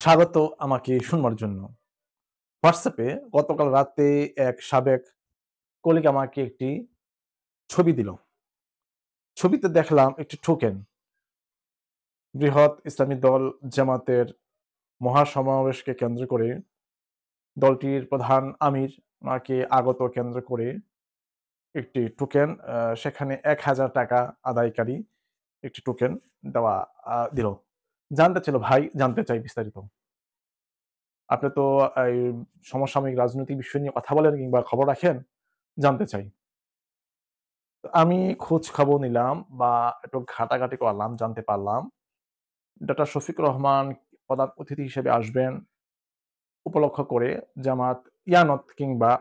স্বাগত আমাকে শুনবার জন্য। হোয়াটসঅ্যাপে গতকাল রাতে এক সাবেক কলিগ আমাকে একটি ছবি দিল। ছবিতে দেখলাম একটি টোকেন। বৃহৎ ইসলামী দল জামাতের মহাসমাবেশকে কেন্দ্র করে দলটির প্রধান আমির ওনাকে আগত কেন্দ্র করে একটি টোকেন সেখানে ৳১,০০০ আদায়কারী একটি টোকেন দেওয়া দিল। জানতে চাইল, ভাই জানতে চাই বিস্তারিত। আপনি তো এই সমসাময়িক রাজনৈতিক বিষয় নিয়ে কথা বলেন কিংবা খবর রাখেন, জানতে চাই। তো আমি খোঁজ খবর নিলাম বা একটু ঘাটাঘাটি করলাম, জানতে পারলাম ডক্টর শফিকুর রহমান প্রধান অতিথি হিসেবে আসবেন উপলক্ষ করে জামাত ইয়ানত কিংবা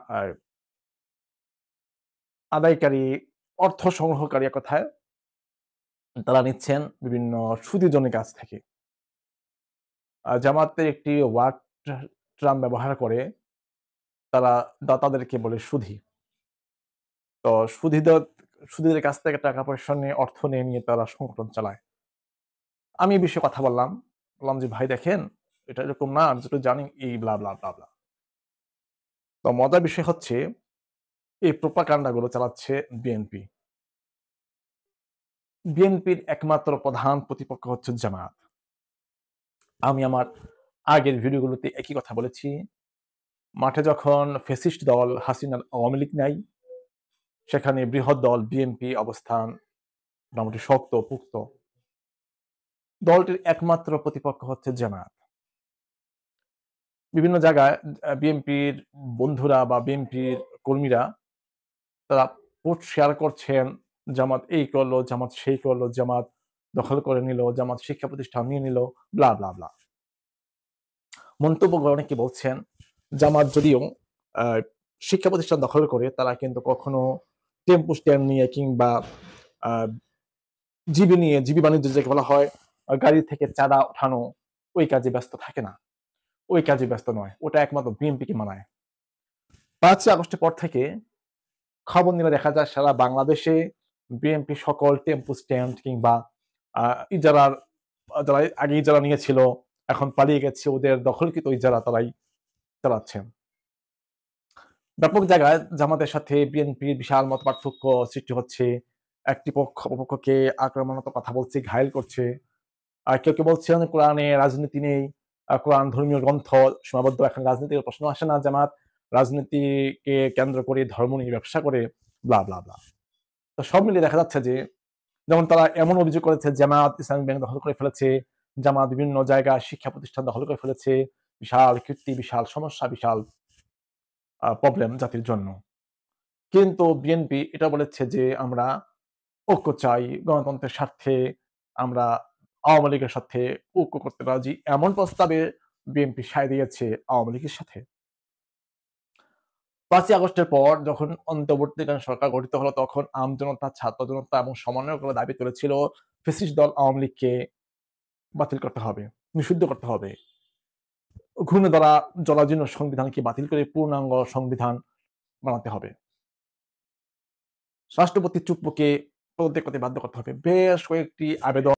আদায়কারী, অর্থ সংগ্রহকারী এক কথায় তারা নিচ্ছেন বিভিন্ন সুদীজনের কাছ থেকে। জামাতের একটি ওয়ার্ড ট্রাম ব্যবহার করে তারা দাতাদেরকে বলে সুধী। তো সুধীদের কাছ থেকে টাকা পয়সা নিয়ে, অর্থ নিয়ে তারা সংগঠন চালায়। আমি এই বিষয়ে কথা বললাম। বললাম যে, "ভাই দেখেন, এটা এরকম না। আমি যতটুকু জানি এই ব্লা, ব্লা, ব্লা, ব্লা।" তো মজার বিষয় হচ্ছে এই প্রোপাগান্ডা গুলো চালাচ্ছে বিএনপি। বিএনপির একমাত্র প্রধান প্রতিপক্ষ হচ্ছে জামায়াত। আমি আমার আগের ভিডিওগুলোতে একই কথা বলেছি। মাঠে যখন ফ্যাসিস্ট দল হাসিনার আওয়ামী লীগ নাই, সেখানে বৃহৎ দল বিএনপি অবস্থান মোটামুটি শক্ত-পোক্ত। দলটির একমাত্র প্রতিপক্ষ হচ্ছে জামায়াত। বিভিন্ন জায়গায় বিএনপির বন্ধুরা বা বিএনপির কর্মীরা তারা পোস্ট শেয়ার করছেন, জামাত এই করলো, জামাত সেই করলো, জামাত দখল করে নিল, জামাত শিক্ষা প্রতিষ্ঠান নিয়ে নিল, ব্লা, ব্লা, ব্লা। মন্তব্য করে অনেকে বলছেন, জামাত যদিও আ শিক্ষা প্রতিষ্ঠান দখল করে, তারা কিন্তু কখনো টেম্পো স্ট্যান্ড নিয়ে কিংবা আ জিবি বাণিজ্য যাকে বলা হয়, গাড়ি থেকে চাঁদা ওঠানো, ওই কাজে ব্যস্ত থাকে না। ওই কাজে ব্যস্ত নয়। ওটা একমাত্র বিএনপিকে মানায়। ৫ই আগস্টের পর থেকে খবর নিলে দেখা যায় সারা বাংলাদেশে বিএনপি সকল টেম্পো স্ট্যান্ড কিংবা আ ইজারার যারা আগে ইজারা নিয়েছিল, এখন পালিয়ে গেছে, ওদের দখলকৃত ইজারা তারাই চালাচ্ছেন। ব্যাপক জায়গায় জামাতের সাথে বিএনপির বিশাল মতপার্থক্য সৃষ্টি হচ্ছে। একটি পক্ষ অপরপক্ষকে আক্রমণাত্মক কথা বলছে, ঘায়েল করছে। কেউ বলছেন কোরআনে রাজনীতি নেই। কোরআন ধর্মীয় গ্রন্থ সীমাবদ্ধ, এখন রাজনীতির প্রশ্ন আসে না। জামাত রাজনীতিকে কেন্দ্র করে ধর্ম নিয়ে ব্যবসা করে ব্লা, ব্লা, ব্লা। তো সব মিলিয়ে দেখা যাচ্ছে যে, যেমন তারা এমন অভিযোগ করেছে জামাত ইসলামী ব্যাংক দখল করে ফেলেছে, জামাত বিভিন্ন জায়গায় শিক্ষা প্রতিষ্ঠান দখল করে ফেলেছে। বিশাল কীর্তি, বিশাল সমস্যা, বিশাল প্রবলেম জাতির জন্য। কিন্তু বিএনপি এটা বলেছে যে, আমরা ঐক্য চাই, গণতন্ত্রের স্বার্থে আমরা আওয়ামী লীগের সাথে ঐক্য করতে রাজি। এমন প্রস্তাবে বিএনপি সায় দিয়েছে আওয়ামী লীগের সাথে। ৫ই আগস্টের পর যখন অন্তর্বর্তীকালীন সরকার গঠিত হলো, তখন আমজনতা, ছাত্র জনতা এবং সমন্বয়করা দাবি তুলেছিল ফ্যাসিস্ট দল আওয়ামী লীগকে বাতিল করতে হবে, নিষিদ্ধ করতে হবে। ঘূর্ণে ধরা জরাজীর্ণ সংবিধানকে বাতিল করে পূর্ণাঙ্গ সংবিধান বানাতে হবে। রাষ্ট্রপতি চুপ্পুকে পদত্যাগ করতে বাধ্য করতে হবে। বেশ কয়েকটি আবেদন